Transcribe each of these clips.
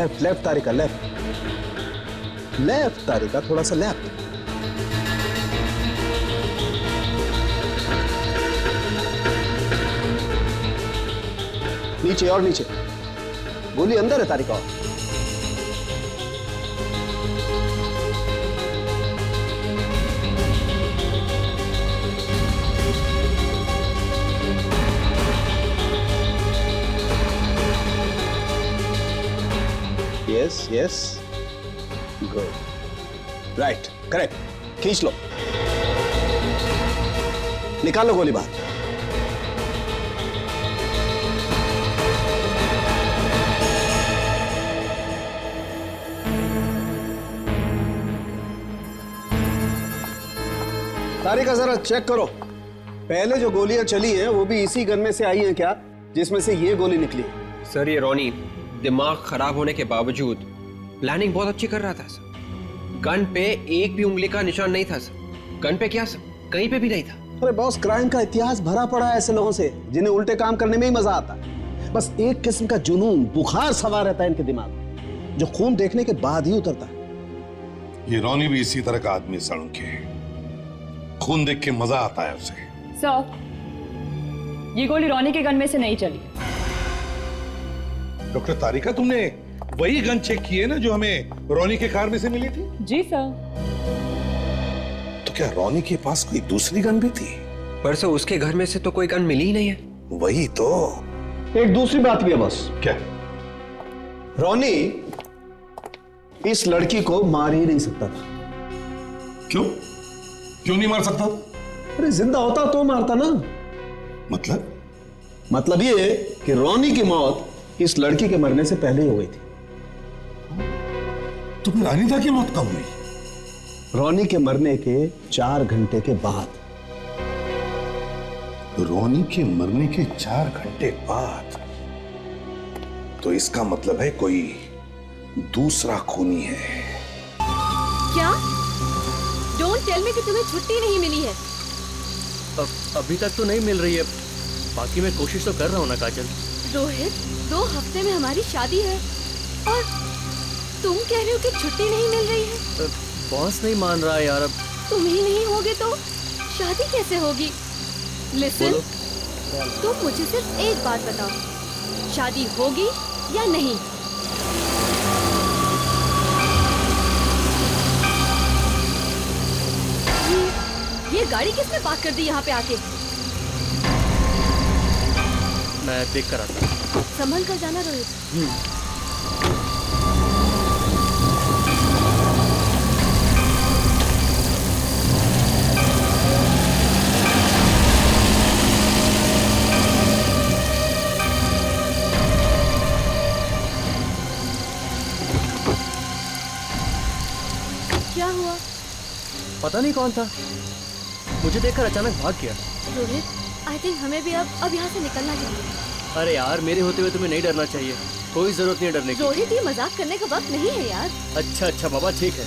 Left left Tarika, left left Tarika, थोड़ा सा left. नीचे और नीचे, गोली अंदर है Tarika. Yes yes, good, right, correct. खींच लो, निकालो गोली बाहर। तारिका जरा चेक करो, पहले जो गोलियां चली हैं वो भी इसी गन में से आई हैं क्या, जिसमें से ये गोली निकली? सर ये रोनी दिमाग खराब होने के बावजूद प्लानिंग बहुत अच्छी कर रहा था सर। गन पे एक भी उंगली का निशान नहीं था सर। गन पे क्या सर, कहीं पे भी नहीं था। अरे बॉस, क्राइम का इतिहास भरा पड़ा है ऐसे लोगों से जिन्हें उल्टे काम करने में ही मजा आता है। बस एक किस्म का जुनून, बुखार सवार रहता है इनके दिमाग में, जो खून देखने के बाद ही उतरता है। ये रोनी भी इसी तरह का आदमी सड़के, खून देख के मजा आता है उसे। सर, ये गोली रोनी के गन में से नहीं चली। डॉक्टर तारिका, तुमने वही गन चेक की है ना जो हमें रोनी के कार में से मिली थी? जी सर। तो क्या रोनी के पास कोई दूसरी गन भी थी? पर सर उसके घर में से तो कोई गन मिली ही नहीं है। वही तो। एक दूसरी बात भी है बॉस। क्या? रोनी इस लड़की को मार ही नहीं सकता था। क्यों? क्यों नहीं मार सकता? अरे जिंदा होता तो मारता ना। मतलब ये कि रोनी की मौत इस लड़की के मरने से पहले ही हो गई थी। तो फिर अनीता की मौत कब हुई? रोनी के मरने के 4 घंटे के बाद। रोनी के मरने के 4 घंटे बाद? तो इसका मतलब है कोई दूसरा खूनी है। क्या? डोंट टेल मी कि तुम्हें छुट्टी नहीं मिली है। अभी तक तो नहीं मिल रही है, बाकी मैं कोशिश तो कर रहा हूँ ना काजल। रोहित, 2 हफ्ते में हमारी शादी है और तुम कह रहे हो कि छुट्टी नहीं मिल रही है। बॉस नहीं मान रहा है यार। अब तुम ही नहीं होगे तो शादी कैसे होगी? लिसन, तुम मुझे सिर्फ एक बात बताओ, शादी होगी या नहीं? ये गाड़ी किसने पार्क कर दी यहाँ पे आके? मैं देख कर आता हूँ। संभल कर जाना रोहित। क्या हुआ? पता नहीं कौन था, मुझे देखकर अचानक भाग गया। रोहित, आई थिंक हमें भी अब यहाँ से निकलना चाहिए। अरे यार, मेरे होते हुए तुम्हें नहीं डरना चाहिए, कोई जरूरत नहीं है डरने की। रोहित, ये मजाक करने का वक्त नहीं है यार। अच्छा बाबा, ठीक है।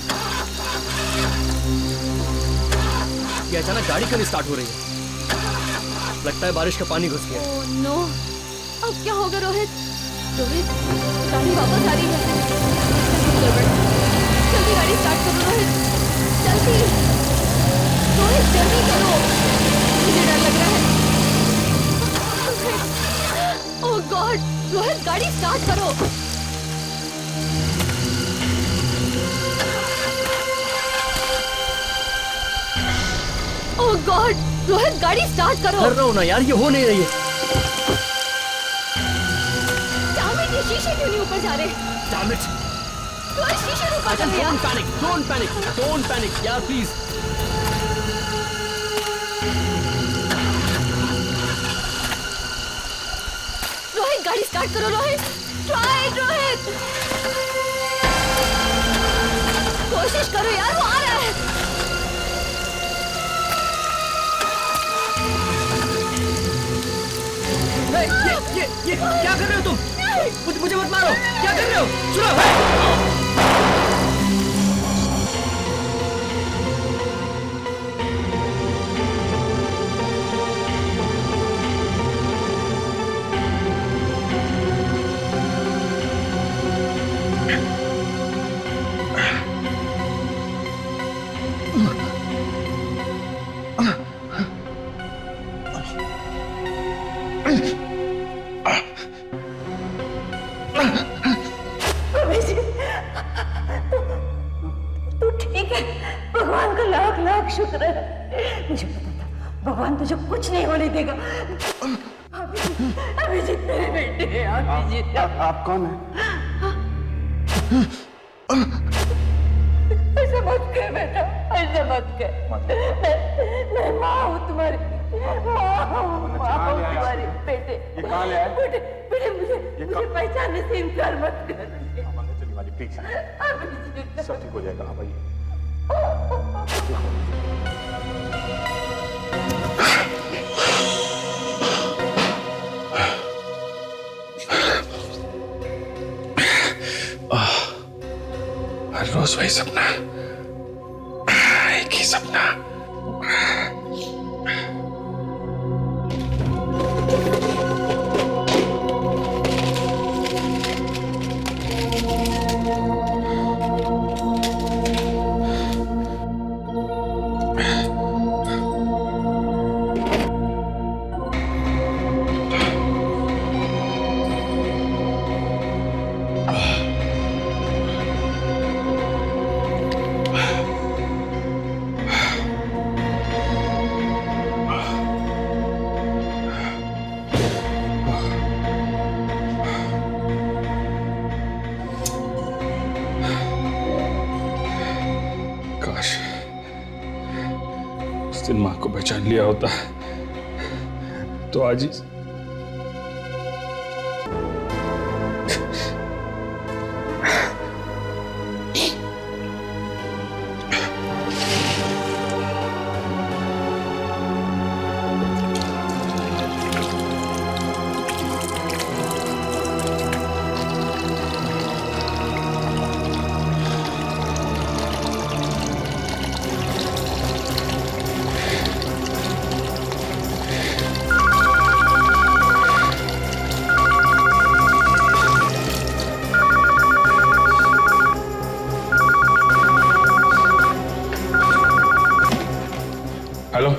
ये अचानक गाड़ी क्यों स्टार्ट हो रही है? लगता है बारिश का पानी घुस गया। ओह नो, अब क्या होगा रोहित? रोहित, गाड़ी वापस आ रही है। जल्दी गाड़ी स्टार्ट करो रोहित, जल्दी। रोहित जल्दी करो, मुझे डर लग रहा है। ओह गॉड, रोहित गाड़ी स्टार्ट करो। ओह गॉड, रोहित गाड़ी स्टार्ट करो। कर रहा हूँ ना यार, ये हो नहीं रही है। Damn it, ये शीशे क्यों नहीं ऊपर जा रहे? Damn it! रोहित शीशे ऊपर कर दिया। Don't panic यार, प्लीज। रोहित गाड़ी स्टार्ट करो रोहित, ट्राई रोहित, कोशिश करो यार, वो आ रहा है। ये क्या कर रहे हो तुम? मुझे मत मारो, क्या कर रहे हो? सुनो। मुझे पता था भगवान तुझे कुछ नहीं होने देगा। अभिजीत मेरे बेटे हैं। अभिजीत आप कौन है? ऐसा मत कर बेटा, ऐसा मत कर। मैं माँ हूँ तुम्हारी, माँ हूँ तुम्हारी। बेटे ये कहाँ ले आए? बेटे मुझे पहचानने से इनकार मत कर। चलिए माजी प्लीज, अभिजीत सब ठीक हो जाएगा। हाँ भाई हर रोज वही सपना, एक ही सपना। दिन मां को पहचान लिया होता तो आज ही हेलो।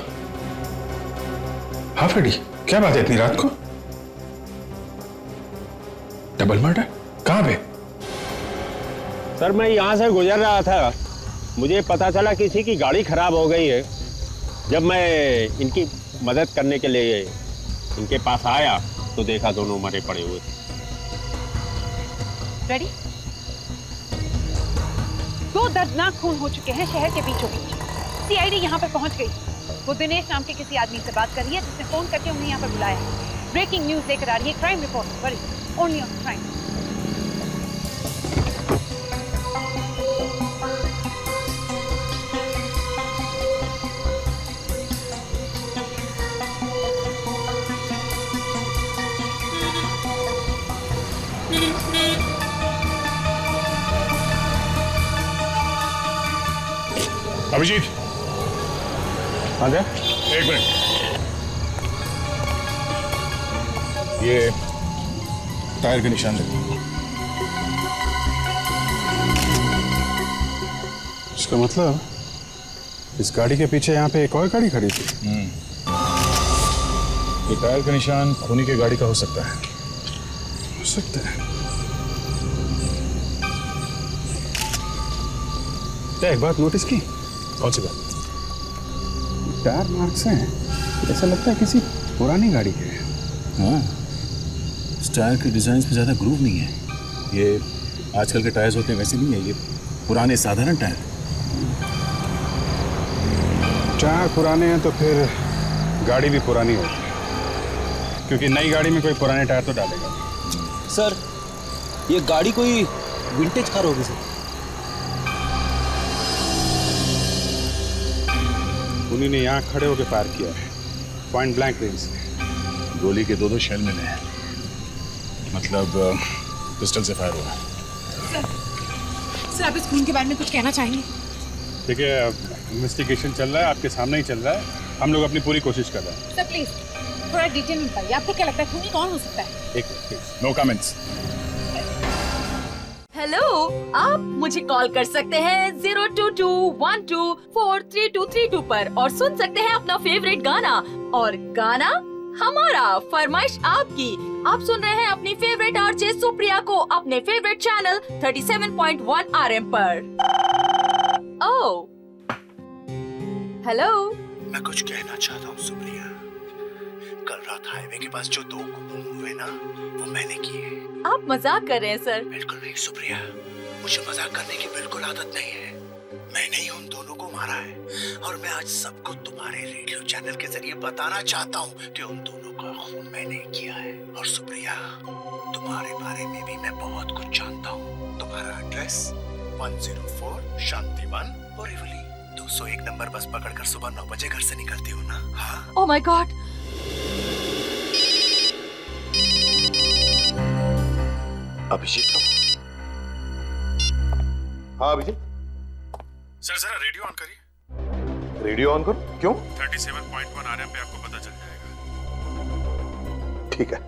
हाँ फ्रेडी, क्या बात है इतनी रात को? डबल मर्डर कहाँ पे? सर मैं यहाँ से गुजर रहा था, मुझे पता चला किसी की गाड़ी खराब हो गई है। जब मैं इनकी मदद करने के लिए इनके पास आया तो देखा दोनों मरे पड़े हुए थे। रेडी? 2 दर्दनाक खून हो चुके हैं शहर के बीचों बीच। सीआईडी यहाँ पर पहुँच गई। वो दिनेश नाम के किसी आदमी से बात कर रही है जिसने फोन करके उन्हें यहाँ पर बुलाया है। ब्रेकिंग न्यूज लेकर आ रही है, crime report. Worry only on crime. Abhijeet आ गया? 1 मिनट। ये टायर के निशान देखो। इसका मतलब इस गाड़ी के पीछे यहाँ पे एक और गाड़ी खड़ी थी। ये टायर का निशान खूनी की गाड़ी का हो सकता है। हो सकता है। क्या एक बात नोटिस की? कौन सी बात? टायर मार्क्स हैं, ऐसा लगता है किसी पुरानी गाड़ी के। हाँ, इस टायर के डिजाइन पे ज्यादा ग्रूव नहीं है। ये आजकल के टायर्स होते हैं वैसे नहीं है, ये पुराने साधारण टायर। टायर पुराने हैं तो फिर गाड़ी भी पुरानी होगी, क्योंकि नई गाड़ी में कोई पुराने टायर तो डालेगा। सर, ये गाड़ी कोई विंटेज कार होगी सर। उन्हीं ने यहाँ खड़े होकर फायर किया है, पॉइंट ब्लैंक रेंज से। गोली के 2 शेल मिले हैं, मतलब पिस्टल से फायर हुआ। सर आप इस खून के बारे में कुछ कहना चाहेंगे? देखिए, इन्वेस्टिगेशन चल रहा है, आपके सामने ही चल रहा है। हम लोग अपनी पूरी कोशिश कर रहे हैं। सर प्लीज थोड़ा डिटेल में बताइए, आपको क्या लगता है खूनी कौन हो सकता है? एक नो कमेंट्स। हेलो, आप मुझे कॉल कर सकते हैं 02212432232 पर और सुन सकते हैं अपना फेवरेट गाना। और गाना हमारा, फरमाइश आपकी। आप सुन रहे हैं अपनी फेवरेट आरजे सुप्रिया को अपने फेवरेट चैनल 37.1 RM पर। ओह, हेलो। मैं कुछ कहना चाहता हूँ सुप्रिया। कल रात हाईवे के पास जो 2 खून हुए ना, वो मैंने किए। आप मजाक कर रहे हैं सर? बिल्कुल नहीं सुप्रिया, मुझे मजाक करने की बिल्कुल आदत नहीं है। मैंने ही उन दोनों को मारा है और मैं आज सबको तुम्हारे रेडियो चैनल के जरिए बताना चाहता हूँ कि उन दोनों का खून मैंने किया है। और सुप्रिया, तुम्हारे बारे में भी मैं बहुत कुछ जानता हूँ। तुम्हारा एड्रेस 104 शांतिवन बोरीवली, 201 नंबर बस पकड़कर सुबह 9 बजे घर से निकलती हो ना? हाँ। Oh my god. अभिजीत। हाँ अभिजीत। सर जरा रेडियो ऑन करिए। रेडियो ऑन करो? क्यों? 37.1 आरएम पे आपको पता चल जाएगा। ठीक है।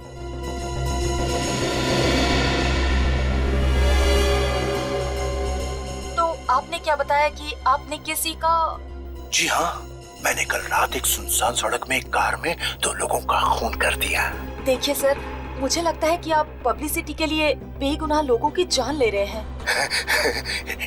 तो आपने क्या बताया कि आपने किसी का? जी हाँ, मैंने कल रात एक सुनसान सड़क में एक कार में 2 लोगों का खून कर दिया। देखिए सर, मुझे लगता है कि आप पब्लिसिटी के लिए बेगुनाह लोगों की जान ले रहे हैं।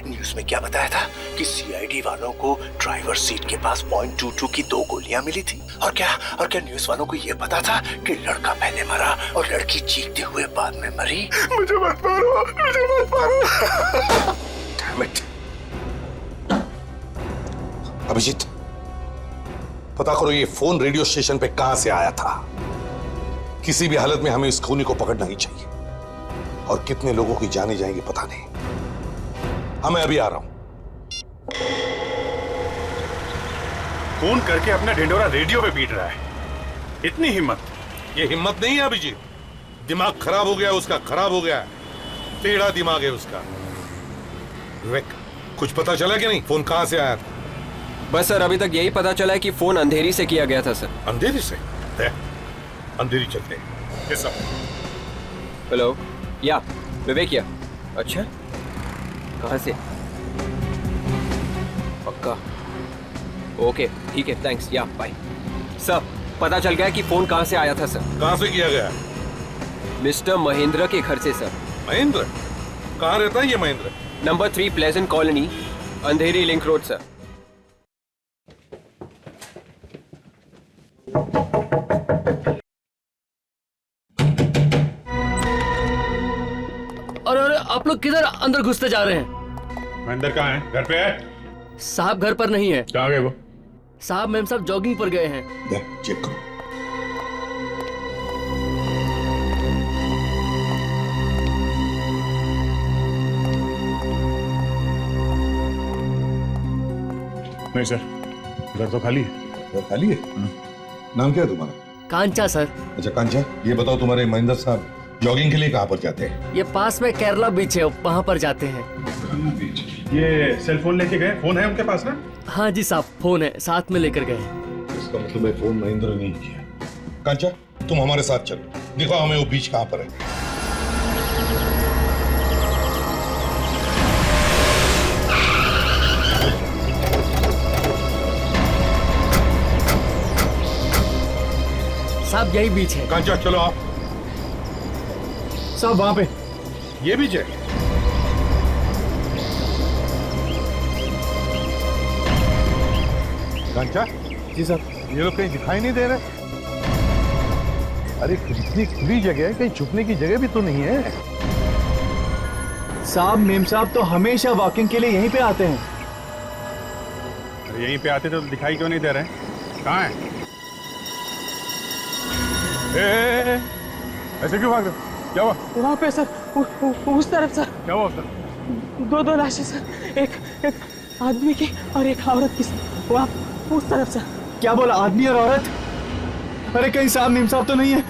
न्यूज़ में क्या बताया था कि सीआईडी वालों को ड्राइवर सीट के पास .22 की 2 गोलियां मिली थी। और क्या न्यूज़ वालों को ये पता था कि लड़का पहले मरा और लड़की चीखते हुए बाद में मरी। मुझे मत मारो, मुझे मत मारो। Damn it. अभिजीत, पता करो ये फोन रेडियो स्टेशन पे कहां से आया था। किसी भी हालत में हमें इस खूनी को पकड़ना ही चाहिए। और कितने लोगों की जाने जाएंगी पता नहीं। हाँ मैं अभी आ रहा हूं। फोन करके अपना ढिंडोरा रेडियो पे पीट रहा है। इतनी हिम्मत? ये हिम्मत नहीं है अभिजीत, दिमाग खराब हो गया उसका, खराब हो गया। टेढ़ा दिमाग है उसका। विवेक, कुछ पता चला कि नहीं फोन कहां से आया था? बस सर अभी तक यही पता चला है कि फोन अंधेरी से किया गया था सर। अंधेरी से? अंधेरी चलते हैं। ये सब। हेलो, या विवेक या? अच्छा, कहाँ से? पक्का? ओके ठीक है, थैंक्स, या बाय। सर पता चल गया कि फोन कहाँ से आया था सर। कहाँ से किया गया? मिस्टर महेंद्र के घर से सर। महेंद्र? कहाँ रहता है ये महेंद्र? नंबर 3 प्लेजेंट कॉलोनी, अंधेरी लिंक रोड सर। और आप लोग किधर अंदर घुसते जा रहे हैं? महेंद्र कहाँ है? घर पे है? साहब घर पर नहीं है। कहाँ गए वो? साहब मैम साहब जॉगिंग पर गए हैं। चेक करो। नहीं सर, घर तो खाली है। घर खाली है? नाम क्या है तुम्हारा? कांचा सर। अच्छा कांचा, ये बताओ तुम्हारे महेंद्र साहब जॉगिंग के लिए कहाँ पर जाते हैं? ये पास में केरला बीच है, वहाँ पर जाते हैं। ये सेल फोन लेके गए? फोन है उनके पास ना? हाँ जी साहब, फोन है, साथ में लेकर गए। इसका मतलब है फोन महेंद्र ने किया। कांचा, तुम हमारे साथ चलो, दिखाओ हमें वो बीच कहाँ पर है। साहब यही बीच है। कांचा चलो आप। सब वहां पे। ये बीच है? कांचा? जी सर। ये लोग कहीं दिखाई नहीं दे रहे। अरे इतनी खुली जगह है, कहीं छुपने की जगह भी तो नहीं है। साहब मेम साहब तो हमेशा वॉकिंग के लिए यहीं पे आते हैं। अरे यहीं पे आते तो दिखाई क्यों नहीं दे रहे? कहाँ है? ऐसे क्यों भाग रहे? क्या हुआ? वहाँ पे सर, उस तरफ सर। क्या हुआ सर? दो लाशें सर, एक आदमी की और एक औरत की सर। वहाँ उस तरफ सर। क्या बोला, आदमी और औरत? अरे कहीं साहब मीम साहब तो नहीं है?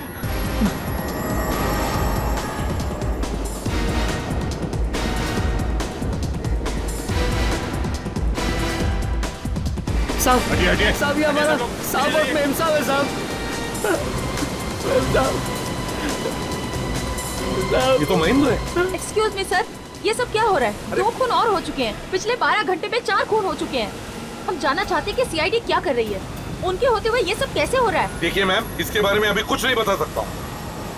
साहब ये हमारा साहब और मेम साहब है साहब। ये तो महेंद्र है। एक्सक्यूज मी सर, ये सब क्या हो रहा है? 2 खून और हो चुके हैं। पिछले 12 घंटे में 4 खून हो चुके हैं। हम जानना चाहते हैं कि सीआईडी क्या कर रही है। उनके होते हुए ये सब कैसे हो रहा है? देखिए मैम, इसके बारे में अभी कुछ नहीं बता सकता।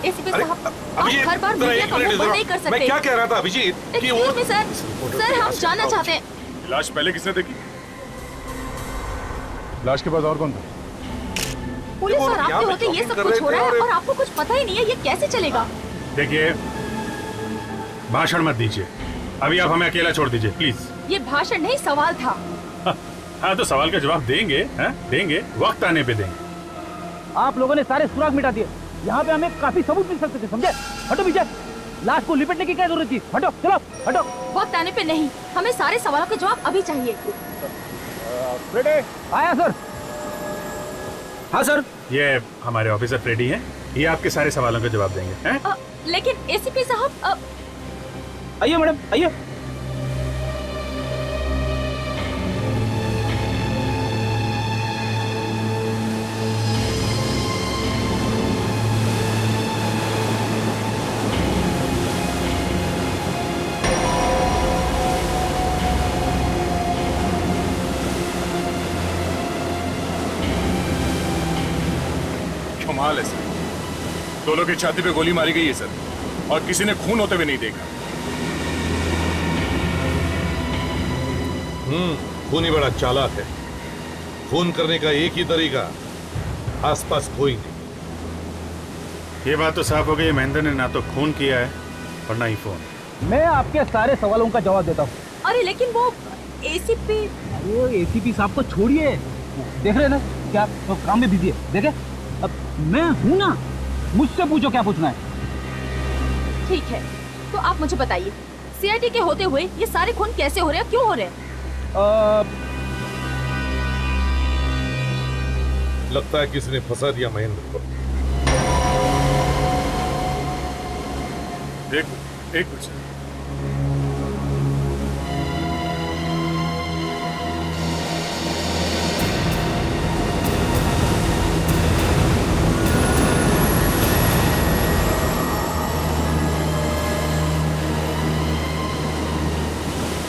एसीपी साहब, आप हर बार मीडिया का मुंह बंद नहीं कर सकते। मैं क्या कह रहा था अभिजीत कि वो सर हम जानना चाहते हैं। लाश पहले किसने देखी? लाश के पास और कौन था? पुलिस और आपके होते ये सब कुछ हो रहा है और आपको कुछ पता ही नहीं है, ये कैसे चलेगा? देखिए, भाषण मत दीजिए, अभी आप हमें अकेला छोड़ दीजिए प्लीज। ये भाषण नहीं, सवाल था। हाँ तो सवाल का जवाब देंगे, हैं? देंगे, वक्त आने पे देंगे। आप लोगों ने सारे सुराग मिटा दिए, यहाँ पे हमें काफी सबूत मिल सकते थे, समझे? हटो पीछे, लाश को लिपटने की क्या जरूरत थी? हटो, चलो, हटो। वक्त आने पे नहीं, हमें सारे सवालों के जवाब अभी चाहिए। आया सर। हाँ सर। ये हमारे ऑफिसर फ्रेडी हैं, ये आपके सारे सवालों के जवाब देंगे, हैं? लेकिन एसीपी साहब, आइए मैडम, आइए। कमाल है सर, दोनों की छाती पे गोली मारी गई है सर, और किसी ने खून होते हुए नहीं देखा। खून ही बड़ा चालाक है। खून करने का एक ही तरीका, आसपास कोई नहीं। ये बात तो साफ हो गई, महेंद्र ने ना तो खून किया है और ना ही फोन। मैं आपके सारे सवालों का जवाब देता हूँ। अरे लेकिन वो एसीपी, अरे एसीपी साहब को छोड़िए, देख रहे हैं ना क्या तो काम में बिजी है। देखे, अब मैं हूं ना, मुझसे पूछो क्या पूछना है। ठीक है, तो आप मुझे बताइए, सीआईडी के होते हुए ये सारे खून कैसे हो रहे हैं, क्यों हो रहे हैं? लगता है किसी ने फंसा दिया महेंद्र को। एक कुछ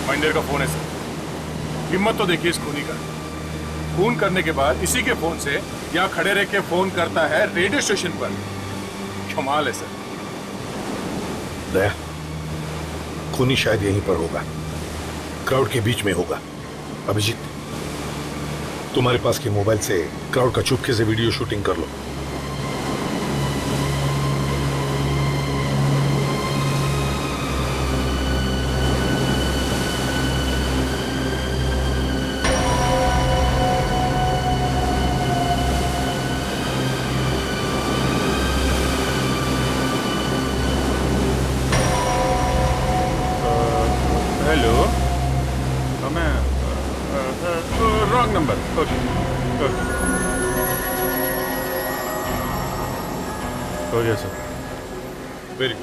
महेंद्र का फोन है सर, हिम्मत तो देखिए इस खूनी का। खून करने के बाद इसी के फोन से यहाँ खड़े रह के फोन करता है रेडियो स्टेशन पर। कमाल है सर। दया, खूनी शायद यहीं पर होगा, क्राउड के बीच में होगा। अभिजीत, तुम्हारे पास के मोबाइल से क्राउड का चुपके से वीडियो शूटिंग कर लो। Wrong number. हो गया सर। वेरी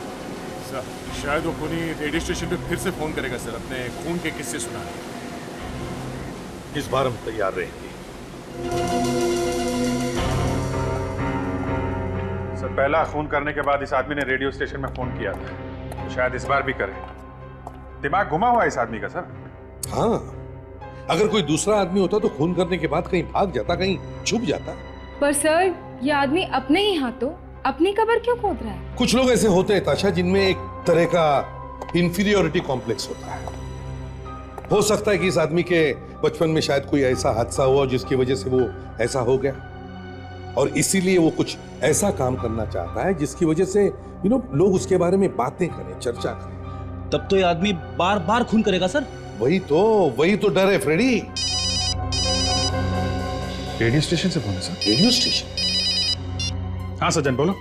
सर, शायद वो खूनी रेडियो स्टेशन पे फिर से फोन करेगा सर, अपने खून के किस्से सुना। इस बार हम तैयार रहेंगे। सर, पहला खून करने के बाद इस आदमी ने रेडियो स्टेशन में फोन किया था, शायद इस बार भी करे। दिमाग घुमा हुआ है इस आदमी का सर। हाँ, अगर कोई दूसरा आदमी होता तो खून करने के बाद कहीं भाग जाता, कहीं छुप जाता। पर सर, ये आदमी अपने ही हाथों अपनी कब्र क्यों खोद रहा है? कुछ लोग ऐसे होते हैं ताशा, जिनमें एक तरह का इंफीरियोरिटी कॉम्प्लेक्स होता है। हो सकता है कि इस आदमी के बचपन में शायद कोई ऐसा हादसा हुआ जिसकी वजह से वो ऐसा हो गया, और इसीलिए वो कुछ ऐसा काम करना चाहता है जिसकी वजह से लोग उसके बारे में बातें करें, चर्चा करें। तब तो ये आदमी बार बार खून करेगा सर। वही तो डर है फ्रेडी। रेडियो स्टेशन से फोन है सर? Radio station? हाँ सज्जन, बोलो।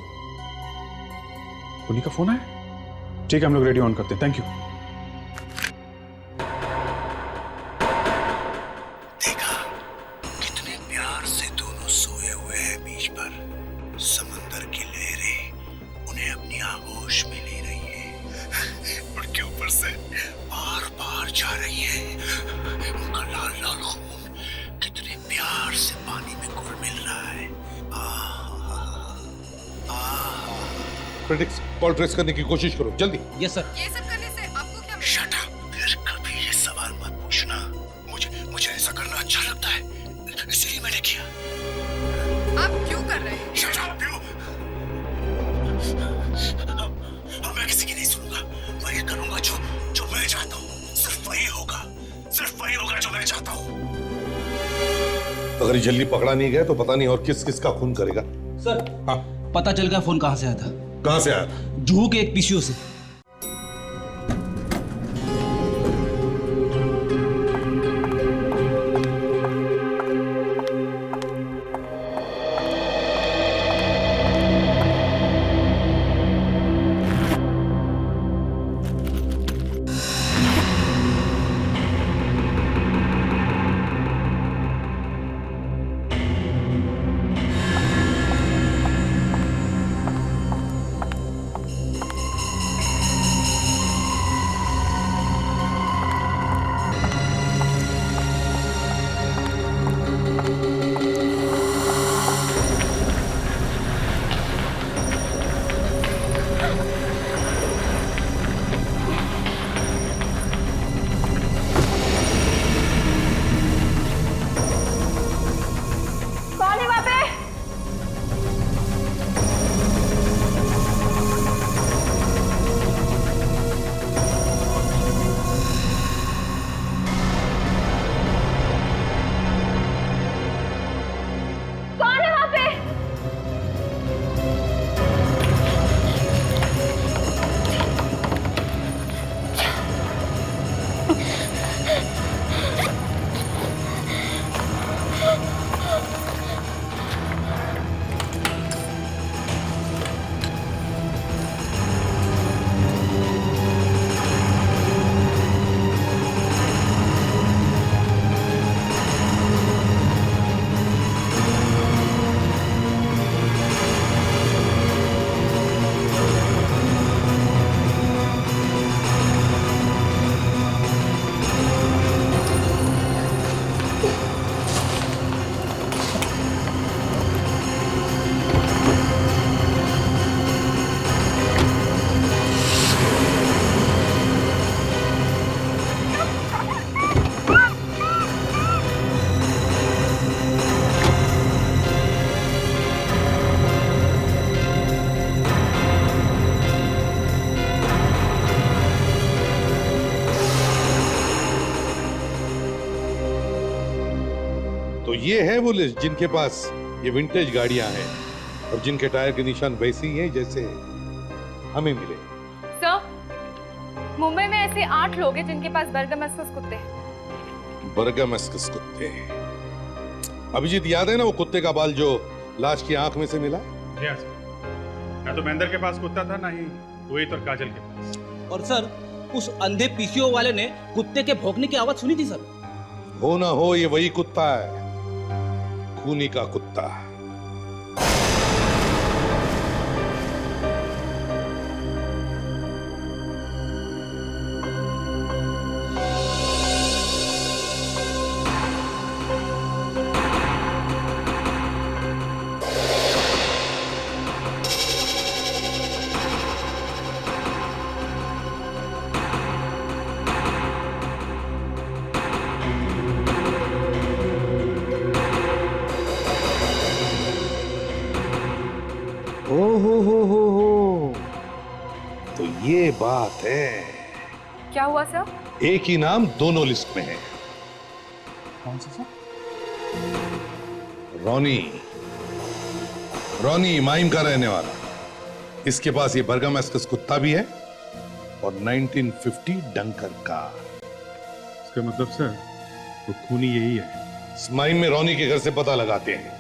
खूनी का फोन है? ठीक है, हम लोग रेडियो ऑन करते हैं। Thank you. देखा कितने प्यार से दोनों सोए हुए हैं बीच पर। समंदर की लहरें उन्हें अपनी आगोश में ले रही हैं। उनके ऊपर से बार बार जा रही है। उनका लाल लाल खून कितने प्यार से पानी में घुल मिल रहा है। प्रेडिक्स, कॉल ट्रेस करने की कोशिश करो जल्दी। Yes sir. ये सब करने से आपको क्या? शट अप, फिर कभी ये सवाल मत पूछना। मुझे ऐसा करना अच्छा लगता है, इसलिए मैंने किया। आप क्यों कर रहे हैं? Shut up you. अब मैं किसी की नहीं सुनूंगा। वही करूंगा जो मैं चाहता हूँ। सिर्फ वही होगा जो मैं चाहता हूँ। अगर ये जल्दी पकड़ा नहीं गया तो पता नहीं और किस किस का खून करेगा। सर हाँ पता चल गया फोन कहाँ से आया था। कहाँ से आया था? जुहू के एक पीसीओ से। तो ये है वो लिस्ट जिनके पास ये विंटेज गाड़ियां हैं और जिनके टायर के निशान वैसे ही हैं जैसे हमें मिले। सर मुंबई में ऐसे 8 लोग हैं जिनके पास बर्गमस्कस कुत्ते हैं। बर्गमस्कस कुत्ते। अभिजीत याद है ना वो कुत्ते का बाल जो लाश की आंख में से मिला? ना तो महेंद्र के पास कुत्ता था ना ही रोहित और काजल के पास। और सर उस अंधे पीसीओ वाले ने कुत्ते के भौंकने की आवाज सुनी थी सर। हो ना हो ये वही कुत्ता है, खूनी का कुत्ता। हो तो ये बात है। क्या हुआ सर? एक ही नाम दोनों लिस्ट में है। कौन सा सर? रॉनी। रॉनी माइम का रहने वाला। इसके पास ये बर्गमस्कस कुत्ता भी है और 1950 डंकर का। इसका मतलब सर वो खूनी यही है। इस माइम में रॉनी के घर से पता लगाते हैं।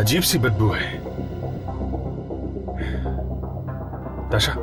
अजीब सी बदबू है। ताशा,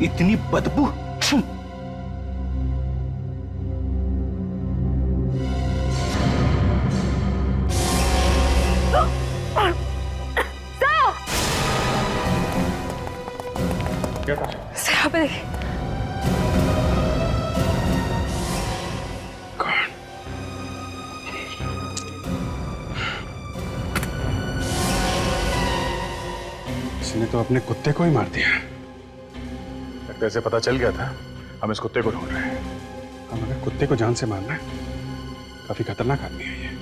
इतनी बदबू। सर यहाँ पे देखिए। इसने तो अपने कुत्ते को ही मार दिया। लगता है इसे पता चल गया था हम इस कुत्ते को ढूंढ रहे हैं। हम अगर कुत्ते को जान से मारना है, काफी खतरनाक आदमी है ये।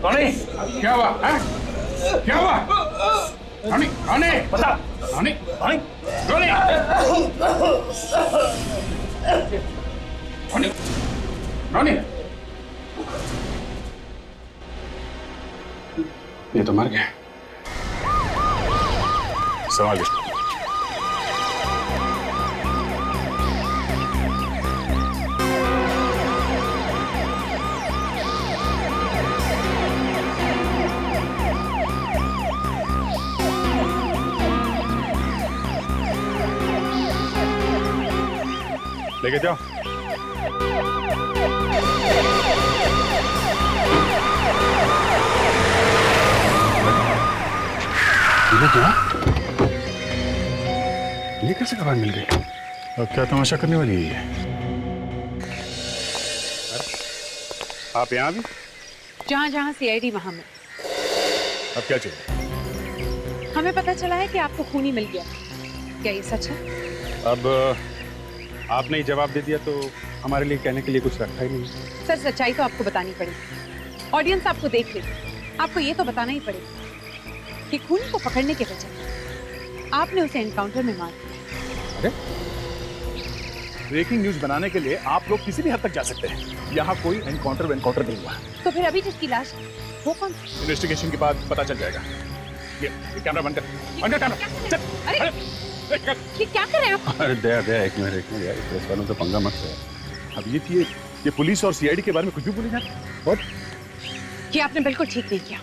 टॉनी, क्या हुआ? क्या हुआ? टॉनी, टॉनी, बता। Tony, Tony, Tony, Tony, Tony. ये तो मर गया। संभाल के। लेके जाओ। क्या? ये कैसे खबर मिल गई? और क्या तमाशा करने वाली है? आप यहाँ भी? जहाँ जहाँ सीआईडी वहाँ में। अब क्या चाहिए? हमें पता चला है कि आपको खूनी मिल गया। क्या ये सच है? अब आपने ही जवाब दे दिया तो हमारे लिए कहने के लिए कुछ रखा ही नहीं। सर, सच्चाई तो आपको बतानी पड़ेगी। ऑडियंस आपको देख लेगी। आपको ये तो बताना ही पड़ेगा कि खूनी को पकड़ने के बजाय आपने उसे एनकाउंटर में मार दिया। अरे, ब्रेकिंग न्यूज बनाने के लिए आप लोग किसी भी हद तक जा सकते हैं। यहाँ कोई एनकाउंटर नहीं हुआ। तो फिर अभी जिसकी लाश वो कौन? इन्वेस्टिगेशन के बाद पता चल जाएगा। ये कैमरा बंद कर कैमरा। चल। अरे, ये क्या कर रहे हैं आप? अरे दया एक मिनट यार, प्रेस वालों तो पंगा मत कर। अब ये पुलिस और सीआईडी के बारे में कुछ भी बोले जाते। और ये आपने बिल्कुल ठीक नहीं किया।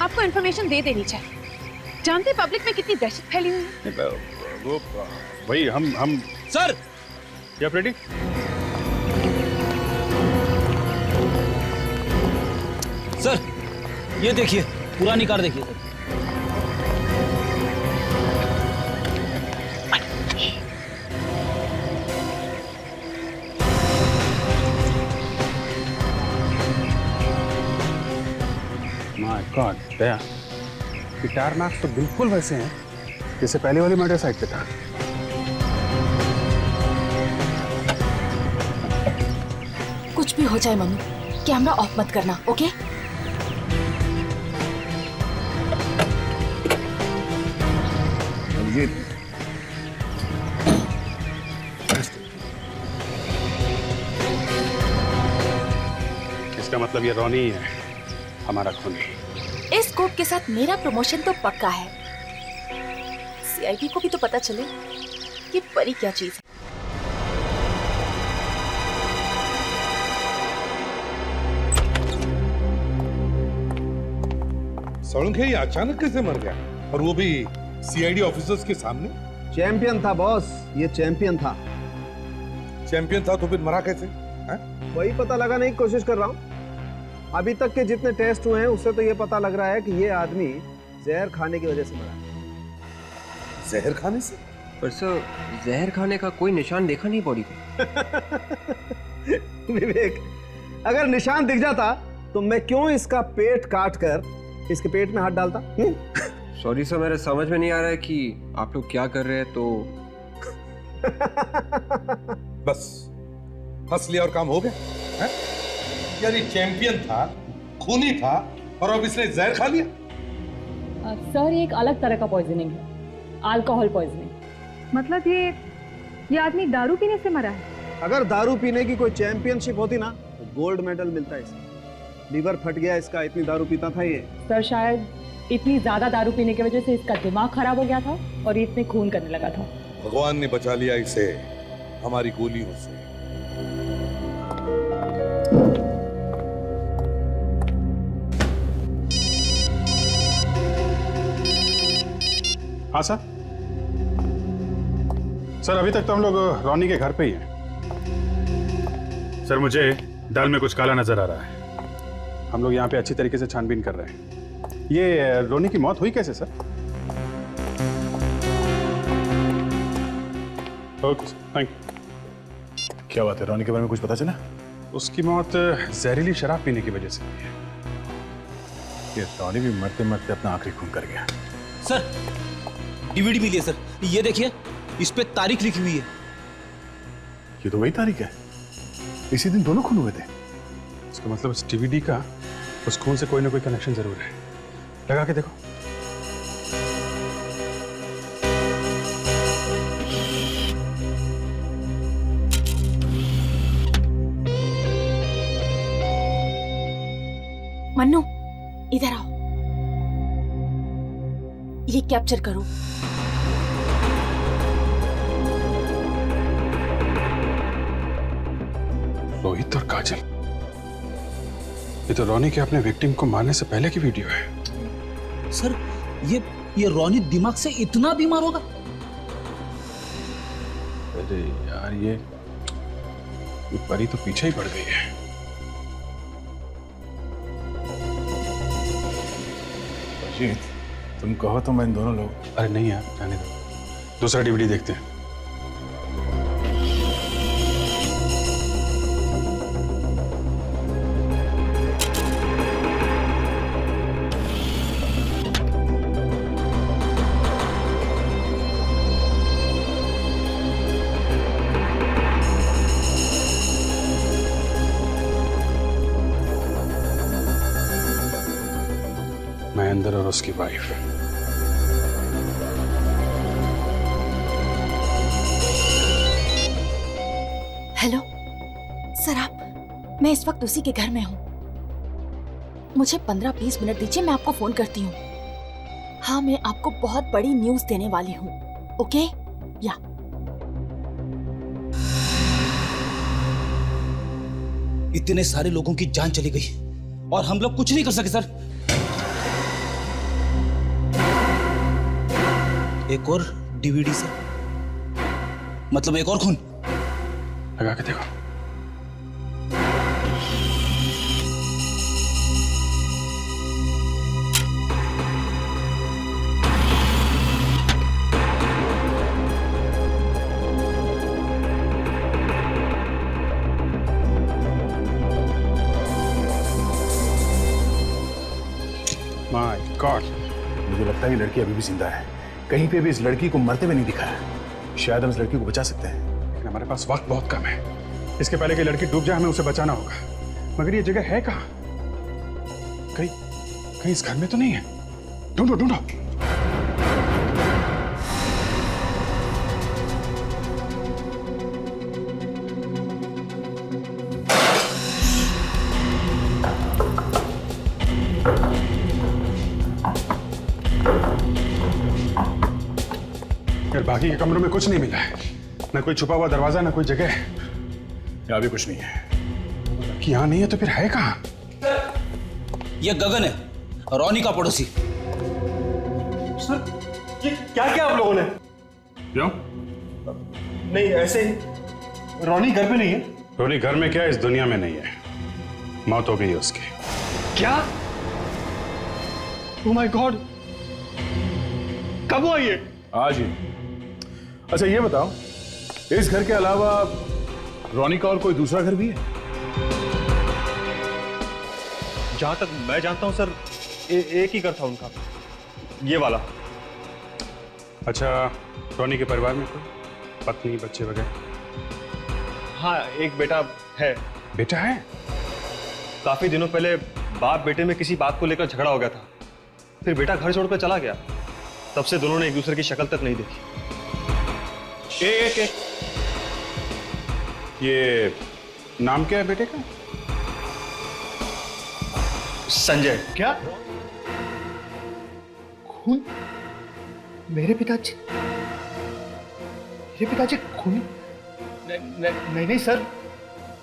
आपको इन्फॉर्मेशन दे देनी चाहिए। जानते पब्लिक में कितनी दहशत फैली हुई है। वो वही हम सर, क्या रेडी? सर ये देखिए, पुरानी कार देखिए sir. My God, Daya, guitar marks तो बिल्कुल वैसे हैं जैसे पहले वाली मर्डर साइट पे था। कुछ भी हो जाए मनु, कैमरा ऑफ मत करना, ओके? ये इसका मतलब ये रॉनी है, हमारा खूनी। इस स्कोप के साथ मेरा प्रमोशन तो पक्का है। सीआईडी को भी तो पता चले कि परी क्या चीज है। सड़ंगे ये अचानक कैसे मर गया, और वो भी सीआईडी ऑफिसर्स के सामने? चैंपियन था बॉस, ये चैंपियन था। चैंपियन था तो फिर मरा कैसे? वही पता लगाने की कोशिश कर रहा हूँ। अभी तक के जितने टेस्ट हुए हैं उससे तो ये पता लग रहा है कि ये आदमी जहर खाने की वजह से मरा है। जहर खाने से? पर सर जहर खाने का कोई निशान देखा नहीं बॉडी पे। विवेक, अगर निशान दिख जाता तो मैं क्यों इसका पेट काट कर इसके पेट में हाथ डालता? सॉरी सर, मेरे समझ में नहीं आ रहा है कि आप लोग क्या कर रहे हैं। तो बस हंस लिया और काम हो गया है? यार ये चैंपियन था, खूनी था, और अब इसने जहर खा लिया। सर ये एक अलग तरह का पॉइजनिंग है, अल्कोहल पॉइजनिंग। मतलब ये आदमी दारू पीने से मरा है? अगर दारू पीने की कोई चैंपियनशिप होती ना तो गोल्ड मेडल मिलता है इसे। लीवर फट गया इसका, इतनी दारू पीता था ये। सर शायद इतनी ज्यादा दारू पीने की वजह से इसका दिमाग खराब हो गया था और ये इतने खून करने लगा था। भगवान ने बचा लिया इसे हमारी गोलियों से। हाँ सर। सर अभी तक तो हम लोग रोनी के घर पे ही हैं। सर मुझे दाल में कुछ काला नजर आ रहा है। हम लोग यहाँ पे अच्छी तरीके से छानबीन कर रहे हैं। ये रोनी की मौत हुई कैसे सर? Okay thank you. क्या बात है, रोनी के बारे में कुछ पता चला? उसकी मौत जहरीली शराब पीने की वजह से हुई है। ये रोनी भी मरते मरते अपना आखिरी खून कर गया। सर डीवीडी मिली है सर, ये देखिए इस पे तारीख लिखी हुई है। ये तो वही तारीख है, इसी दिन दोनों खून हुए थे। इसका मतलब इस डीवीडी का उस खून से कोई ना कोई कनेक्शन जरूर है। लगा के देखो। मन्नू इधर आओ, ये कैप्चर करो। रोहित और काजल, ये तो रोनी के अपने विक्टिम को मारने से पहले की वीडियो है। सर ये रोनी दिमाग से इतना बीमार होगा? अरे यार ये परी तो पीछे ही पड़ गई है। अजीत, तुम कहो तो मैं इन दोनों लोग। अरे नहीं यार, जाने दो, दूसरा डीवीडी देखते हैं। महेंद्र और उसकी वाइफ। हेलो सर, मैं इस वक्त उसी के घर में हूँ। मुझे 15-20 मिनट दीजिए, मैं आपको फोन करती हूँ। हाँ, मैं आपको बहुत बड़ी न्यूज देने वाली हूँ। ओके या इतने सारे लोगों की जान चली गई और हम लोग कुछ नहीं कर सके सर। एक और डीवीडी से मतलब एक और खून। लगा के देखो। माय गॉड, मुझे लगता है ये लड़की अभी भी जिंदा है। कहीं पे भी इस लड़की को मरते हुए नहीं दिखा है। शायद हम इस लड़की को बचा सकते हैं, लेकिन हमारे पास वक्त बहुत कम है। इसके पहले कि लड़की डूब जाए, हमें उसे बचाना होगा। मगर ये जगह है कहाँ? कहीं इस घर में तो नहीं है। ढूंढो ढूंढो। यार बाकी के कमरों में कुछ नहीं मिला है, ना कोई छुपा हुआ दरवाजा, ना कोई जगह। यहाँ भी कुछ नहीं है। कि यहाँ नहीं है तो फिर है कहाँ? ये गगन है, रोनी का पड़ोसी। सर ये क्या किया आप लोगों ने? क्यों? नहीं ऐसे ही। रोनी घर पे नहीं है? रोनी घर में क्या, इस दुनिया में नहीं है। मौत हो गई है उसकी। क्या? ओह माय गॉड, कब हुआ ये? आज ही। अच्छा ये बताओ, इस घर के अलावा रोनी का और कोई दूसरा घर भी है? जहां तक मैं जानता हूं सर, एक ही घर था उनका, ये वाला। अच्छा, रोनी के परिवार में कोई पत्नी बच्चे वगैरह? हाँ, एक बेटा है। बेटा है? काफी दिनों पहले बाप बेटे में किसी बात को लेकर झगड़ा हो गया था, फिर बेटा घर छोड़कर चला गया। तब से दोनों ने एक दूसरे की शक्ल तक नहीं देखी। एक ये नाम क्या है बेटे का? संजय। क्या? खून? मेरे पिताजी? मेरे पिताजी खून? नहीं सर,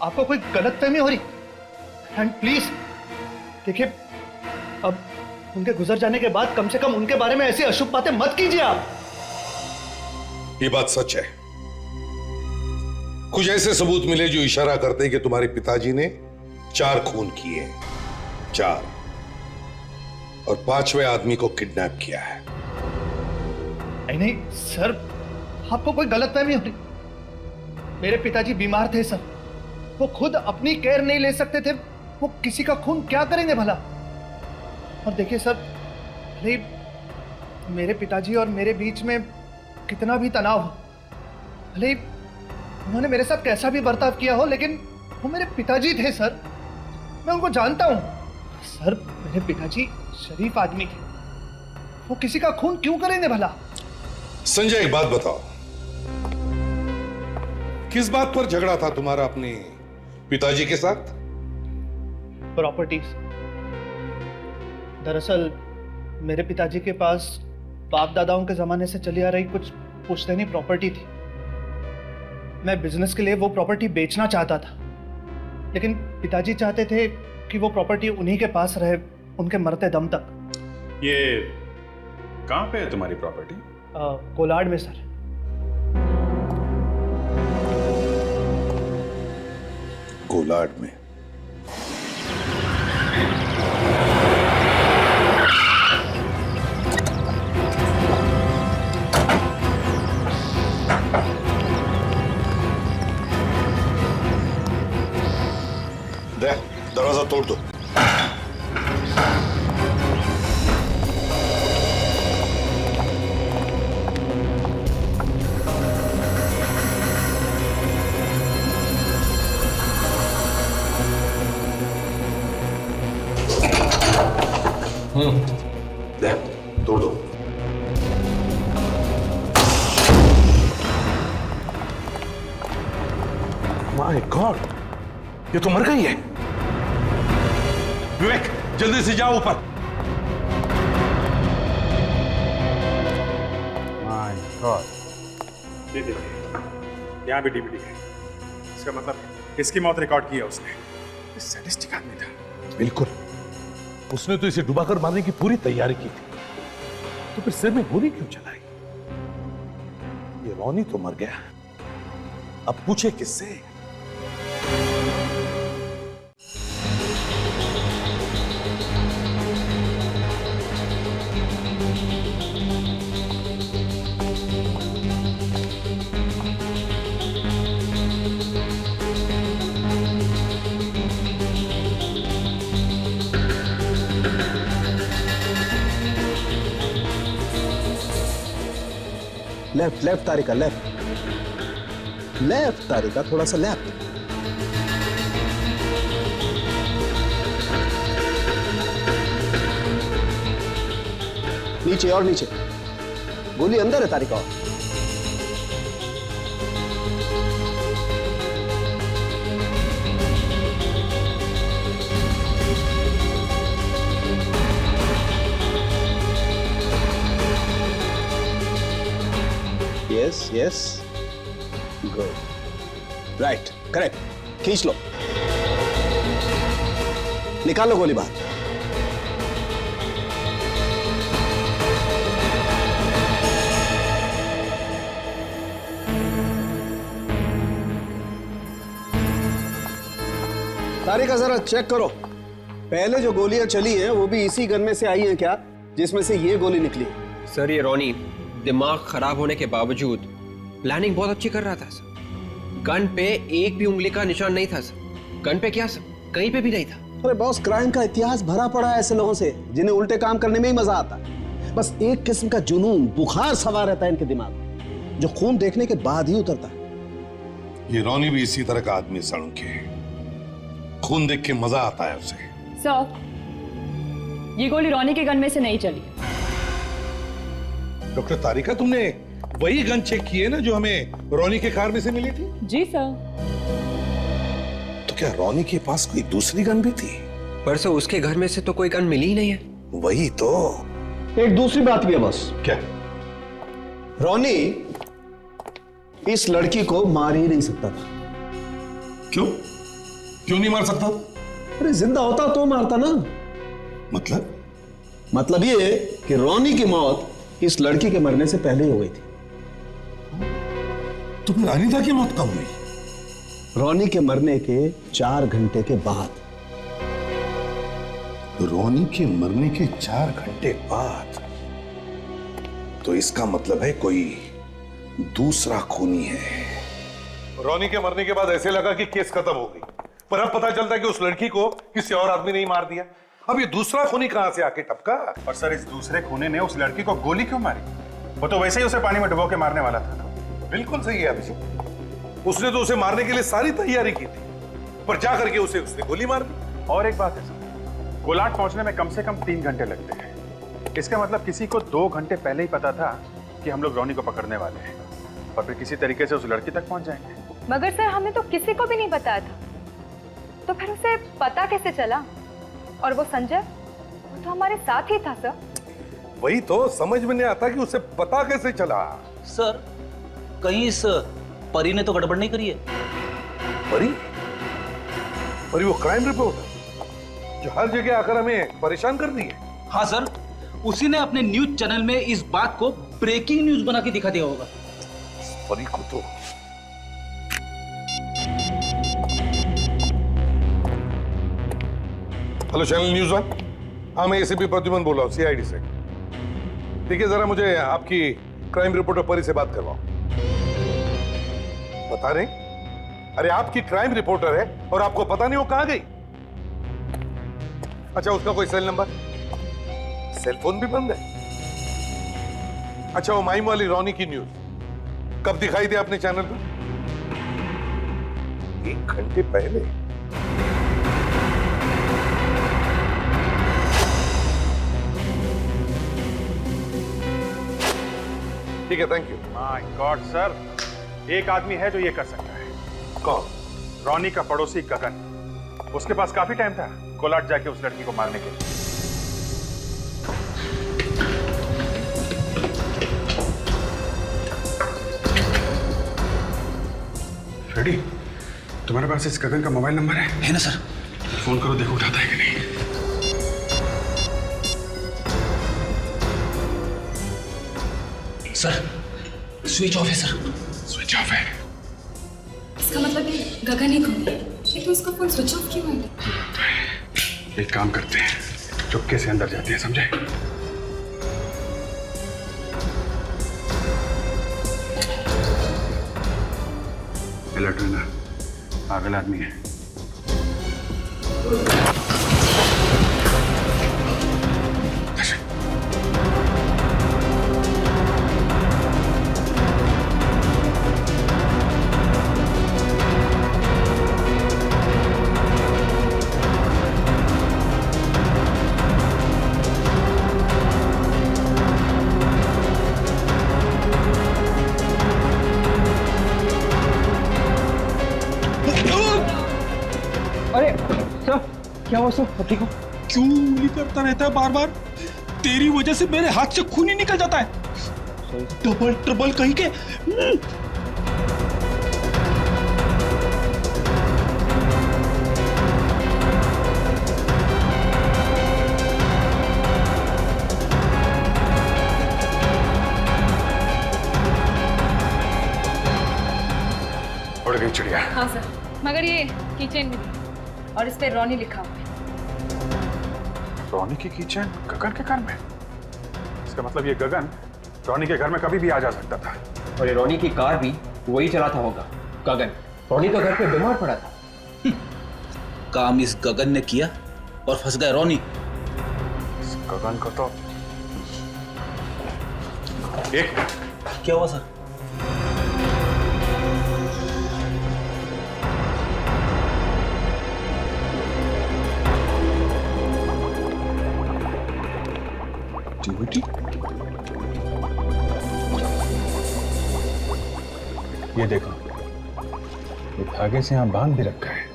आपको कोई गलतफहमी हो रही। एंड प्लीज देखिए, अब उनके गुजर जाने के बाद कम से कम उनके बारे में ऐसी अशुभ बातें मत कीजिए आप। ये बात सच है। कुछ ऐसे सबूत मिले जो इशारा करते हैं कि तुम्हारे पिताजी ने 4 खून किए हैं, 4, और 5वें आदमी को किडनैप किया है। नहीं सर, आपको कोई गलतफहमी हो रही। मेरे पिताजी बीमार थे सर, वो खुद अपनी केयर नहीं ले सकते थे, वो किसी का खून क्या करेंगे भला। और देखिए सर, भले मेरे पिताजी और मेरे बीच में कितना भी तनाव हो, भले उन्होंने मेरे साथ कैसा भी बर्ताव किया हो, लेकिन वो मेरे पिताजी थे सर, मैं उनको जानता हूं। सर मेरे पिताजी शरीफ आदमी थे, वो किसी का खून क्यों करेंगे भला। संजय एक बात बताओ, किस बात पर झगड़ा था तुम्हारा अपने पिताजी के साथ? प्रॉपर्टीज। दरअसल मेरे पिताजी के पास बाप दादाओं के जमाने से चली आ रही कुछ पुश्तैनी प्रॉपर्टी थी। मैं बिजनेस के लिए वो प्रॉपर्टी बेचना चाहता था, लेकिन पिताजी चाहते थे कि वो प्रॉपर्टी उन्हीं के पास रहे उनके मरते दम तक। ये कहां पे है तुम्हारी प्रॉपर्टी? कोलाड में सर। कोलाड में? दे, दरवाजा तोड़ दो। दे, तोड़ दो। माय गॉड, ये तो मर गई है। विवेक जल्दी से जाओ ऊपर। माय गॉड, ये देखिए यहाँ भी डीवीडी है। इसका मतलब इसकी मौत रिकॉर्ड की है उसने। ये सैडिस्टिक आदमी था। बिल्कुल, उसने तो इसे डुबाकर मारने की पूरी तैयारी की थी, तो फिर सिर में गोली क्यों चलाई? ये रोनी तो मर गया, अब पूछे किससे? Left left Tarika, left left Tarika, थोड़ा सा लेफ्ट। नीचे और नीचे, गोली अंदर है तारिका। और yes yes, good, right, correct. खींच लो, निकालो गोली बाहर। तारिका जरा चेक करो, पहले जो गोलियां चली हैं वो भी इसी गन में से आई हैं क्या, जिसमें से ये गोली निकली? सर ये रोनी दिमाग खराब होने के बावजूद प्लानिंग बहुत अच्छी कर रहा था सर। गन पे एक भी उंगली का निशान नहीं था सर। गन पे क्या सर, कहीं पे भी नहीं था। अरे बॉस, क्राइम का इतिहास भरा पड़ा है ऐसे लोगों से जिन्हें उल्टे काम करने में ही मजा आता है। बस एक किस्म का जुनून, बुखार सवार रहता है इनके दिमाग में, जो खून देखने के बाद ही उतरता है। ये रोनी भी इसी तरह का आदमी सड़क के, खून देख के मजा आता है उसे। सर, ये गोली रोनी के गन में से नहीं चली। डॉक्टर तारिका, तुमने वही गन चेक की है ना जो हमें रोनी के कार में से मिली थी? जी सर। तो क्या रोनी के पास कोई दूसरी गन भी थी? पर सर उसके घर में से तो कोई गन मिली ही नहीं है। वही तो। एक दूसरी बात भी है बॉस। क्या? रोनी इस लड़की को मार ही नहीं सकता था। क्यों? क्यों नहीं मार सकता? अरे जिंदा होता तो मारता ना। मतलब ये कि रोनी की मौत इस लड़की के मरने से पहले ही हो गई थी। तो फिर अनीता की मौत कब हुई? रोनी के मरने के 4 घंटे के बाद। रोनी के मरने के 4 घंटे बाद? तो इसका मतलब है कोई दूसरा खूनी है। रोनी के मरने के बाद ऐसे लगा कि केस खत्म हो गई, पर अब पता चलता है कि उस लड़की को किसी और आदमी ने ही मार दिया। अब ये दूसरा खूनी कहां से आके टपका? और सर, इस दूसरे खूनी ने उस लड़की को गोली क्यों मारी? वो तो वैसे ही उसे पानी में डुबो के मारने वाला था। बिल्कुल सही है अभिषेक, उसने तो उसे मारने के लिए सारी तैयारी की थी, पर जा करके उसने गोली मार दी। और एक बात है सर, कोलाट पहुंचने में कम से कम 3 घंटे लगते हैं। इसका मतलब किसी को 2 घंटे पहले ही पता था कि हम लोग रोनी को पकड़ने वाले हैं, और फिर किसी तरीके से उस लड़की तक पहुंच जाएंगे। मगर सर, हमें तो किसी को भी नहीं बताया था, तो फिर उसे पता कैसे चला? और वो संजय, वो तो हमारे साथ ही था सर। वही तो समझ में नहीं आता कि उसे पता कैसे चला। सर, कहीं इस परी ने तो गड़बड़ नहीं करी है? परी वो क्राइम रिपोर्टर जो हर जगह आकर हमें परेशान कर दी है। हाँ सर, उसी ने अपने न्यूज चैनल में इस बात को ब्रेकिंग न्यूज बना के दिखा दिया होगा। परी को तो हेलो चैनल न्यूज़ 1, हाँ मैं एसीपी प्रद्युमन बोल रहा हूँ सीआईडी से। देखिए जरा मुझे आपकी क्राइम रिपोर्टर परी से बात करवाओ। बता रहे? अरे आपकी क्राइम रिपोर्टर है और आपको पता नहीं वो कहां गई? अच्छा, उसका कोई सेल नंबर? सेल फोन भी बंद है। अच्छा, वो माइम वाली रोनी की न्यूज कब दिखाई थी आपने चैनल पर? 1 घंटे पहले। ठीक है, thank you. My God sir, एक आदमी है जो ये कर सकता है। कौन? रोनी का पड़ोसी गगन। उसके पास काफी टाइम था कोलाट जाके उस लड़की को मारने के लिए। फ्रेडी, तुम्हारे पास इस गगन का मोबाइल नंबर है? है ना सर। फोन करो, देखो उठाता है कि नहीं। सर, स्विच ऑफ है सर। स्विच ऑफ है? इसका मतलब ये गगन ही खूनी है, लेकिन उसका फोन स्विच ऑफ क्यों है? एक काम करते हैं, चुपके से अंदर जाते हैं, समझे? अलर्ट रहना, पागल आदमी है। अरे सर, क्या हुआ सर? ठीक हो? क्यों उंगली करता रहता है बार बार? तेरी वजह से मेरे हाथ से खून ही निकल जाता है। डबल ट्रबल कहीं के। उड़ गई चिड़िया। हाँ सर, मगर ये किचन में और इस पे रोनी लिखा हुआ है। रोनी की कीचेन गगन के घर में? इसका मतलब ये गगन रोनी के घर में कभी भी आ जा सकता था। और ये रोनी की कार भी वही चलाता होगा, गगन। रोनी तो घर पे बीमार पड़ा था। काम इस गगन ने किया और फंस गए रोनी। इस गगन को तो एक क्या हुआ सर? ड्यूटी? ये देखो, ये धागे से यहां बांध भी रखा है।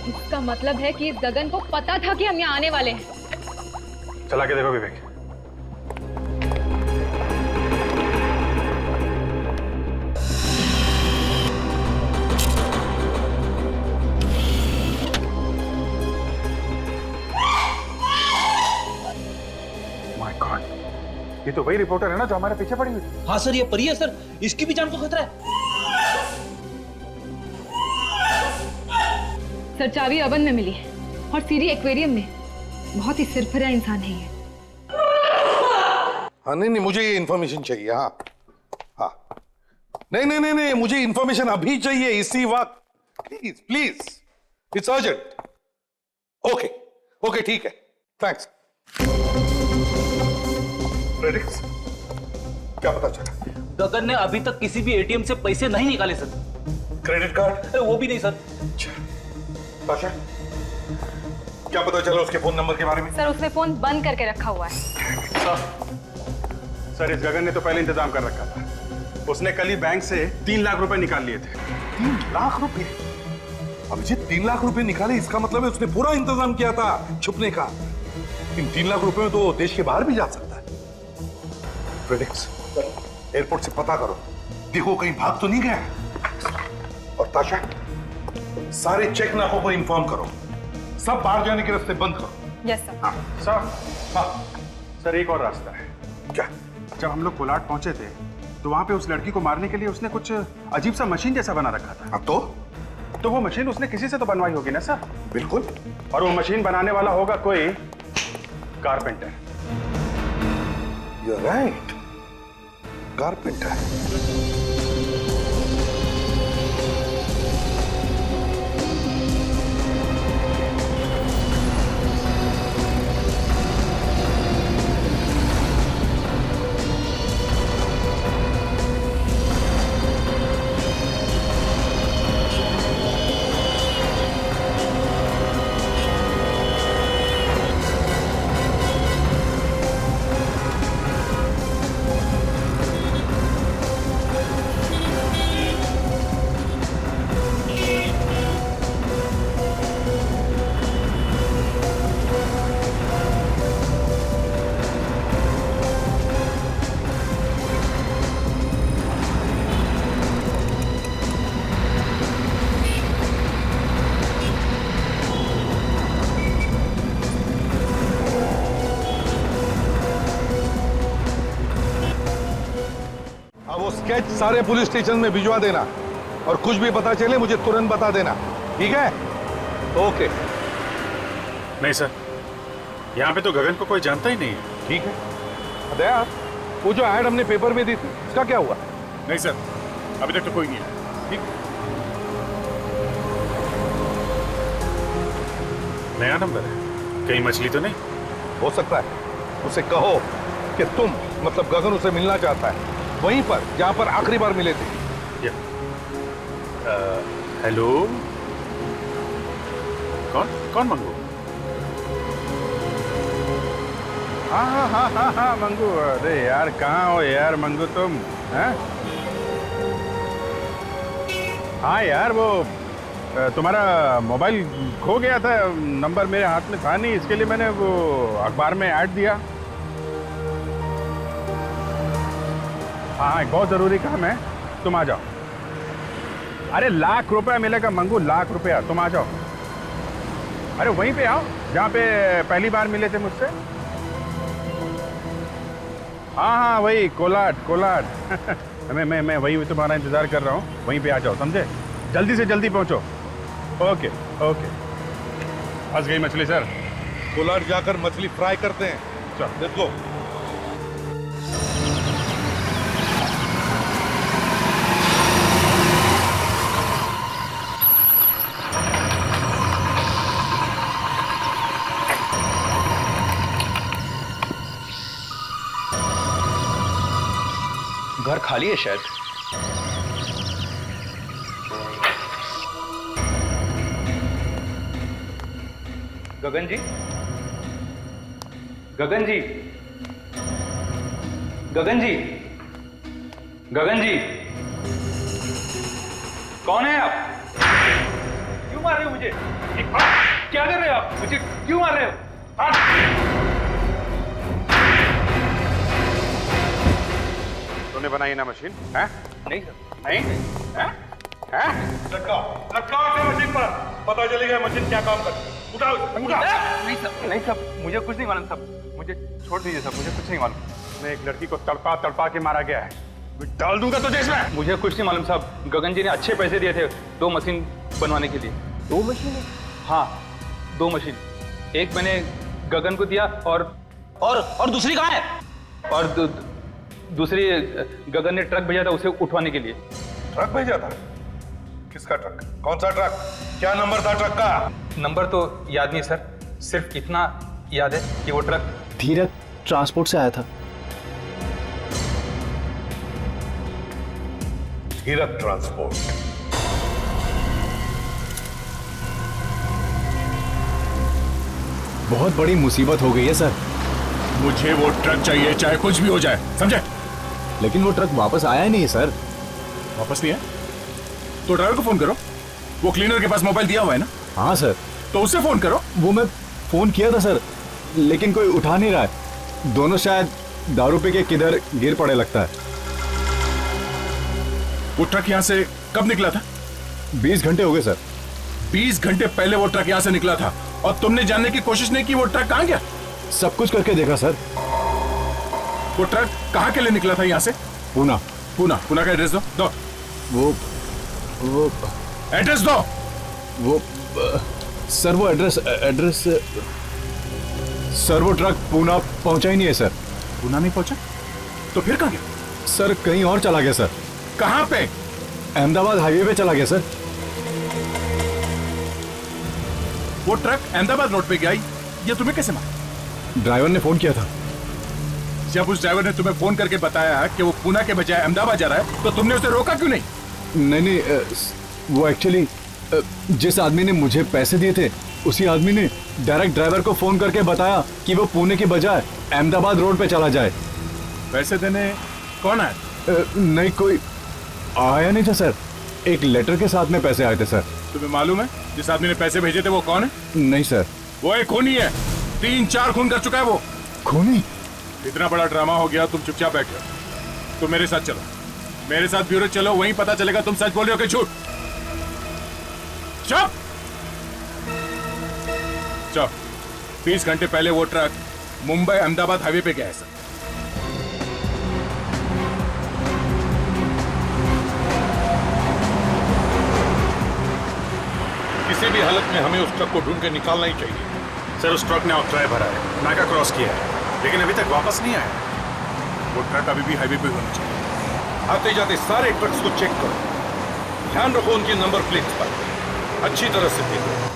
इसका मतलब है कि इस गगन को पता था कि हम यहाँ आने वाले हैं। चला के देखो विवेक। माय गॉड, ये तो वही रिपोर्टर है ना जो हमारे पीछे पड़ी हुई थी। हाँ सर, ये परी है सर, इसकी भी जान को खतरा है। सर चाबी अवन में मिली है और सीढ़ी एक्वेरियम में। बहुत ही सिरफिरा इंसान है ये। हाँ नहीं, मुझे ये इंफॉर्मेशन चाहिए। हाँ हाँ, नहीं, मुझे इंफॉर्मेशन अभी चाहिए, इसी वक्त। Please please, it's urgent. Okay okay, ठीक है, थैंक्स। फ्रेडरिक्स, क्या पता चला? गगन ने अभी तक किसी भी एटीएम से पैसे नहीं निकाले सर। Credit card? वो भी नहीं सर। ताशा, क्या पता चला उसके फोन नंबर के बारे में? सर उसने फोन बंद करके रखा हुआ है। सर इस गगन ने तो पहले इंतजाम कर रखा था। उसने कल ही बैंक से 3 लाख रुपए निकाल लिए थे। 3 लाख रुपए? अभिजीत, 3 लाख रुपए निकाले, इसका मतलब है उसने पूरा इंतजाम किया था छुपने का। इन 3 लाख रुपए में तो देश के बाहर भी जा सकता है। फ्रेडरिक्स, एयरपोर्ट से पता करो, देखो कहीं भाग तो नहीं गया। और ताशा, सारे चेक नाकों को इन्फॉर्म करो, सब बाहर जाने के रास्ते बंद करो। Yes sir. हाँ सर। हाँ सर, एक और रास्ता है। क्या? जब हम लोग कोलाड पहुंचे थे तो वहां पे उस लड़की को मारने के लिए उसने कुछ अजीब सा मशीन जैसा बना रखा था। अब तो वो मशीन उसने किसी से तो बनवाई होगी ना सर? बिल्कुल। और वो मशीन बनाने वाला होगा कोई carpenter. You're right, carpenter. Sketch सारे पुलिस स्टेशन में भिजवा देना और कुछ भी पता चले मुझे तुरंत बता देना, ठीक है? ओके। नहीं सर, यहाँ पे तो गगन को कोई जानता ही नहीं है। ठीक है। अरे यार, वो जो ऐड हमने पेपर में दी थी उसका क्या हुआ? नहीं सर, अभी तक तो कोई नहीं है। ठीक। नया नंबर है, कहीं मछली तो नहीं? हो सकता है। उसे कहो कि तुम मतलब गगन उसे मिलना चाहता है वहीं पर जहां पर आखिरी बार मिले थे। हेलो, कौन मंगू? हाँ मंगू। अरे यार, कहाँ हो यार मंगू तुम? हैं? हाँ यार, वो तुम्हारा मोबाइल खो गया था, नंबर मेरे हाथ में था नहीं, इसके लिए मैंने वो अखबार में ऐड दिया। हाँ, एक बहुत ज़रूरी काम है, तुम आ जाओ। अरे ₹1,00,000 मिलेगा मंगू, ₹1,00,000। तुम आ जाओ, अरे वहीं पे आओ जहाँ पे पहली बार मिले थे मुझसे। हाँ हाँ वही कोलाड। मैं वही तुम्हारा इंतजार कर रहा हूँ, वहीं पे आ जाओ, समझे? जल्दी से जल्दी पहुँचो। Okay okay. फंस गई मछली सर। कोलाड जाकर मछली फ्राई करते हैं। चल लेट्स गो। घर खाली है शायद। गगन जी, गगन जी, गगन जी, गगन जी, कौन है आप? क्यों मार रहे हो मुझे? क्या कर रहे हो आप? मुझे क्यों मार रहे हो? तूने बनाई ना मशीन? है? नहीं सर। नहीं? है? लटकाओ इसे मशीन पर, पता चलेगा मशीन क्या काम करती है। उठाओ, उठाओ। नहीं सब, मुझे कुछ नहीं मालूम सब, मुझे छोड़ दीजिए सब, मुझे कुछ नहीं मालूम। मैं एक लड़की को तड़पा के मारा गया है, डाल दूंगा तुझे इसमें। मुझे कुछ नहीं मालूम साहब। गगन जी ने अच्छे पैसे दिए थे 2 मशीन बनवाने के लिए। 2 मशीन? हाँ 2 मशीन। एक मैंने गगन को दिया और दूसरी कहाँ है? और दूसरी गगन ने ट्रक भेजा था उसे उठवाने के लिए। ट्रक भेजा था? किसका ट्रक? कौन सा ट्रक? क्या नंबर था ट्रक का? नंबर तो याद नहीं सर, सिर्फ इतना याद है कि वो ट्रक धीरज ट्रांसपोर्ट से आया था। धीरज ट्रांसपोर्ट। बहुत बड़ी मुसीबत हो गई है सर। मुझे वो ट्रक चाहिए, चाहे कुछ भी हो जाए, समझे? लेकिन वो ट्रक वापस आया ही नहीं सर। वापस नहीं है तो ड्राइवर को फोन करो, वो क्लीनर के पास मोबाइल दिया हुआ है ना? हाँ सर। तो उससे फोन करो। वो मैं फोन किया था सर, लेकिन कोई उठा नहीं रहा है। दोनों शायद दारू पी के किधर गिर पड़े लगता है। वो ट्रक यहाँ से कब निकला था? 20 घंटे हो गए सर। 20 घंटे पहले वो ट्रक यहाँ से निकला था और तुमने जानने की कोशिश नहीं की वो ट्रक कहाँ गया? सब कुछ करके देखा सर। वो ट्रक कहाँ के लिए निकला था यहाँ से? पूना। पूना का एड्रेस दो। वो एड्रेस दो। वो सर वो एड्रेस सर वो ट्रक पूना पहुंचा ही नहीं है सर। पूना नहीं पहुंचा? तो फिर कहाँ गया? सर कहीं और चला गया सर। कहाँ पे? अहमदाबाद हाईवे पे चला गया सर। वो ट्रक अहमदाबाद रोड पे गया, ये तुम्हें कैसे मालूम? ड्राइवर ने फोन किया था। जब उस ड्राइवर ने तुम्हें फोन करके बताया कि वो पूना के बजाय अहमदाबाद जा रहा है, तो तुमने उसे रोका क्यों नहीं? नहीं, वो एक्चुअली जिस आदमी ने मुझे पैसे दिए थे उसी आदमी ने डायरेक्ट ड्राइवर को फोन करके बताया कि वो पुणे के बजाय अहमदाबाद रोड पे चला जाए। पैसे देने कौन आया? नहीं कोई आया नहीं था सर, एक लेटर के साथ में पैसे आए थे सर। तुम्हें मालूम है जिस आदमी ने पैसे भेजे थे वो कौन है? नहीं सर। वो एक खूनी है, 3-4 खून कर चुका है वो। खूनी? इतना बड़ा ड्रामा हो गया, तुम चुपचाप बैठे हो। तुम मेरे साथ चलो, मेरे साथ ब्यूरो चलो, वहीं पता चलेगा तुम सच बोल रहे हो कि झूठ। चुप। 20 घंटे पहले वो ट्रक मुंबई अहमदाबाद हाईवे पे गया है सर। किसी भी हालत में हमें उस ट्रक को ढूंढ के निकालना ही चाहिए। सर उस ट्रक ने ऑक्ट्राय भरा है, नाका क्रॉस किया है, लेकिन अभी तक वापस नहीं आया। वो ट्रक अभी भी हाईवे पे होना चाहिए। आते जाते सारे ट्रक्स को चेक करो, ध्यान रखो उनकी नंबर प्लेट पर, अच्छी तरह से देखो।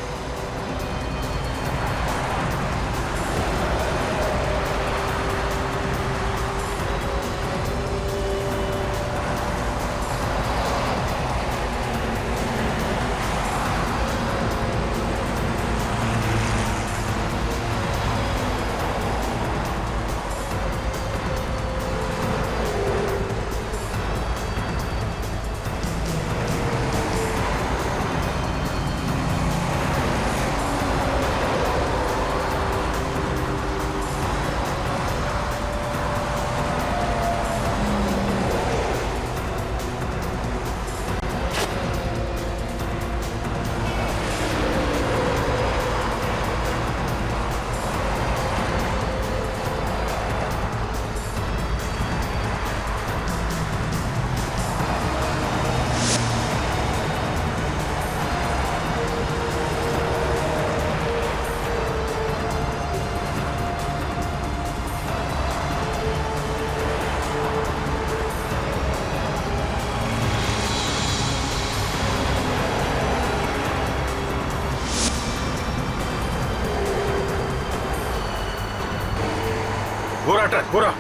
ट्रक पूरा।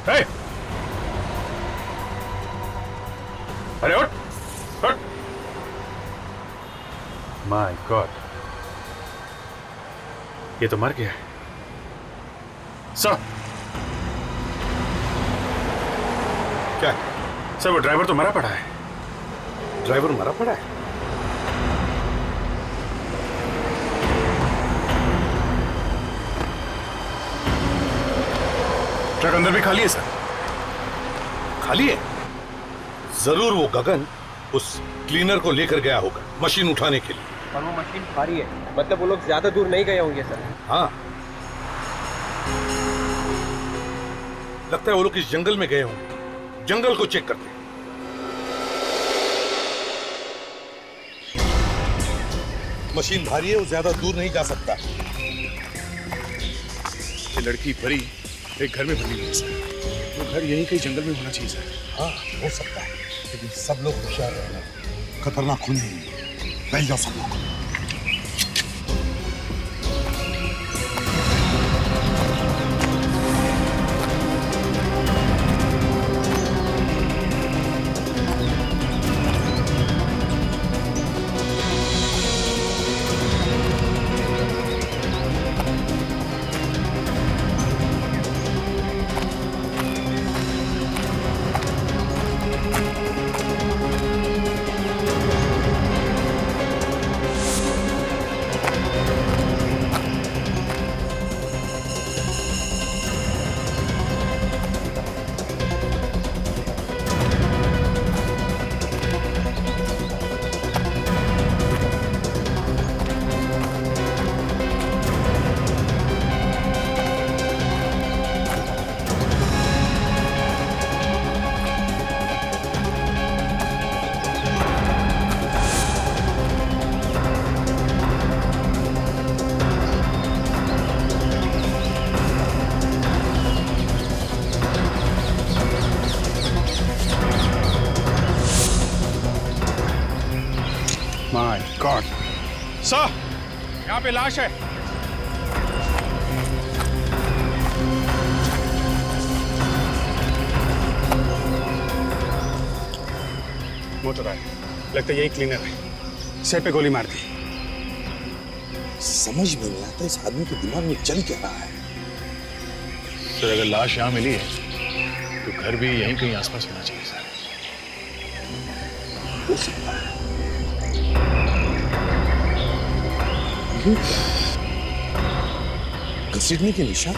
Hey! अरे उठ, उठ। माय गॉड, ये तो मर गया है। सर, क्या सर, वो ड्राइवर तो मरा पड़ा है। ड्राइवर मरा पड़ा है? ट्रक अंदर भी खाली है सर। खाली है? जरूर वो गगन उस क्लीनर को लेकर गया होगा मशीन उठाने के लिए। और वो मशीन भारी है, मतलब वो लोग ज्यादा दूर नहीं गए होंगे सर। हाँ, लगता है वो लोग इस जंगल में गए होंगे। जंगल को चेक करते हैं। मशीन भारी है, वो ज्यादा दूर नहीं जा सकता। ये लड़की परी एक घर में बनी हुई है सर। वो घर यहीं कहीं जंगल में होना चाहिए सर। हाँ, हो सकता है, लेकिन सब लोग होशियार रहना। खतरनाक खून है। बैठ जाओ सब लोग। माय गॉड सर, यहाँ पे लाश है। मोटर आया, लगता है यही क्लीनर है। सिर पे गोली मार दी। समझ में नहीं आता इस आदमी के दिमाग में चल क्या रहा है। सर, अगर लाश यहाँ मिली है तो घर भी यहीं कहीं आसपास होना चाहिए सर। हो सकता है। घसीटने के निशान।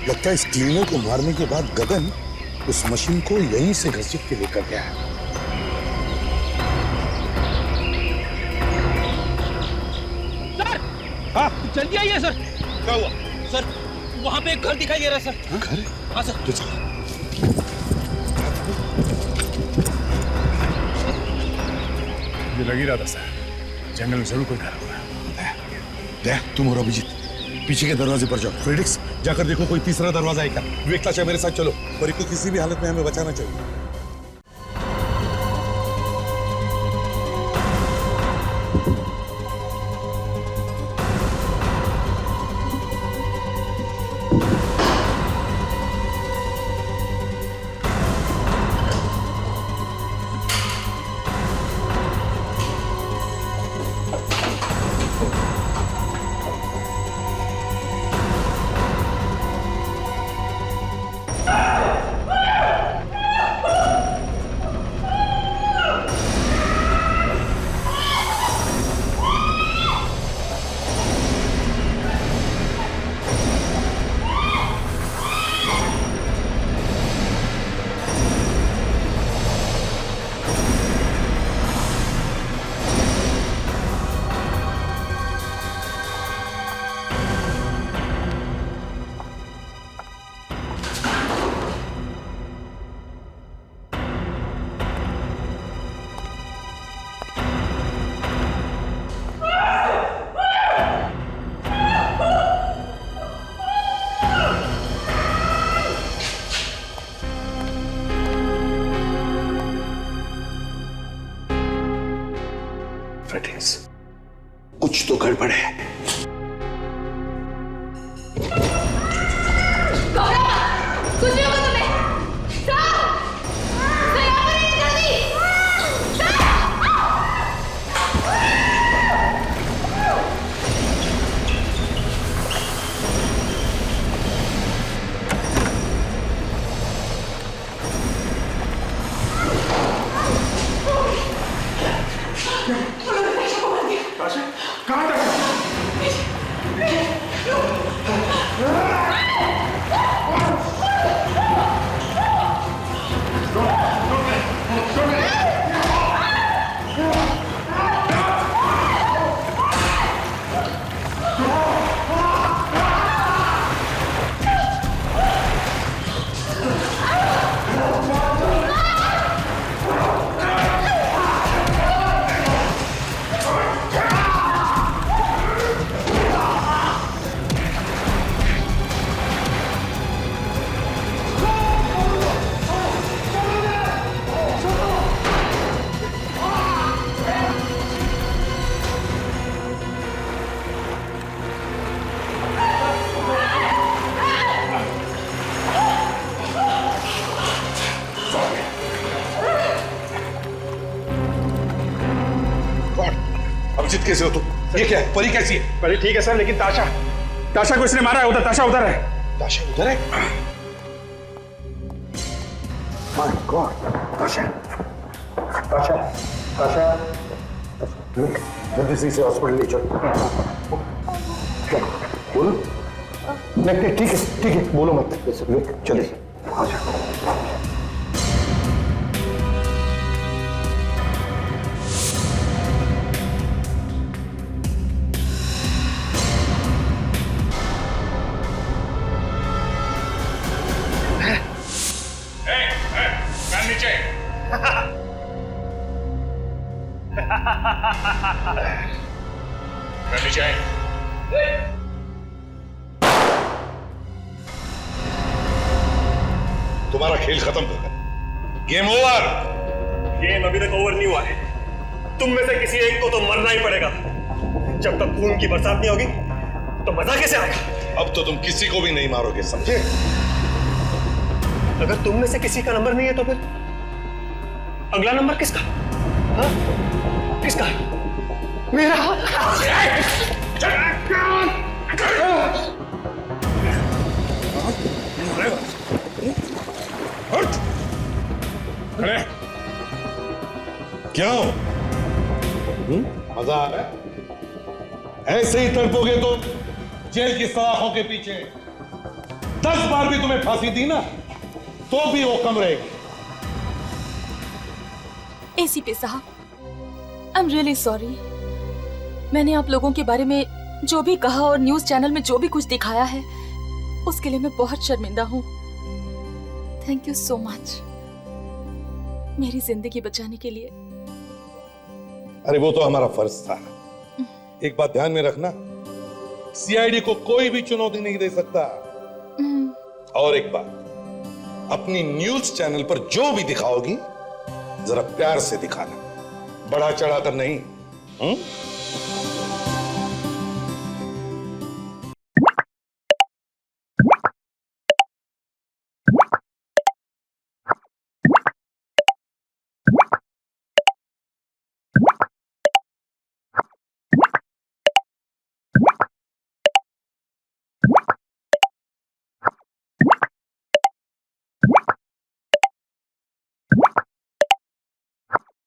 लगता है इस क्लीनर को मारने के बाद गगन उस मशीन को यहीं से घसीट के लेकर गया है। सर, हाँ, जल्दी आइए सर। क्या हुआ? सर, वहाँ पे एक घर दिखाई दे रहा है सर। घर? हाँ सर। तो चलो। मुझे लग ही रहा था सर, जंगल में जरूर कोई घर होगा। देख, तुम और अभिजीत पीछे के दरवाजे पर जाओ। फ्रेडिक्स, जाकर देखो कोई तीसरा दरवाजा है क्या। विवेक चाचा मेरे साथ चलो। परी को किसी भी हालत में हमें बचाना चाहिए। थिंग्स। कुछ तो गड़बड़ है। कुछ नहीं होगा तुम्हें। अभिजीत कैसे हो तुम? ये क्या है? परी कैसी है? परी ठीक है सर, लेकिन ताशा को इसने मारा है। उधर ताशा उधर है। ताशा उधर है? माय गॉड, ताशा जल्दी से इसे हॉस्पिटल ले चलो। क्या बोलो? नहीं ठीक है बोलो मत। चलिए तुम्हारा खेल खत्म कर दो। Game over. गेम अभी तक ओवर नहीं हुआ है। तुम में से किसी एक को तो मरना ही पड़ेगा। जब तक खून की बरसात नहीं होगी तो मजा कैसे आएगा? अब तो तुम किसी को भी नहीं मारोगे, समझे? अगर तुम में से किसी का नंबर नहीं है तो फिर अगला नंबर किसका? हाँ? किसका? मेरा। क्यों? मजा आ रहा है? ऐसे ही तड़पोगे तो जेल की सलाखों के पीछे 10 बार भी तुम्हें फांसी दी ना तो भी वो कम रहेगी। एसीपी साहब, आई एम रियली सॉरी। मैंने आप लोगों के बारे में जो भी कहा और न्यूज चैनल में जो भी कुछ दिखाया है उसके लिए मैं बहुत शर्मिंदा हूँ। थैंक यू सो मच मेरी जिंदगी बचाने के लिए। अरे वो तो हमारा फर्ज था। एक बात ध्यान में रखना, सीआईडी को कोई भी चुनौती नहीं दे सकता। और एक बात, अपनी न्यूज चैनल पर जो भी दिखाओगी जरा प्यार से दिखाना, बढ़ा चढ़ाकर नहीं।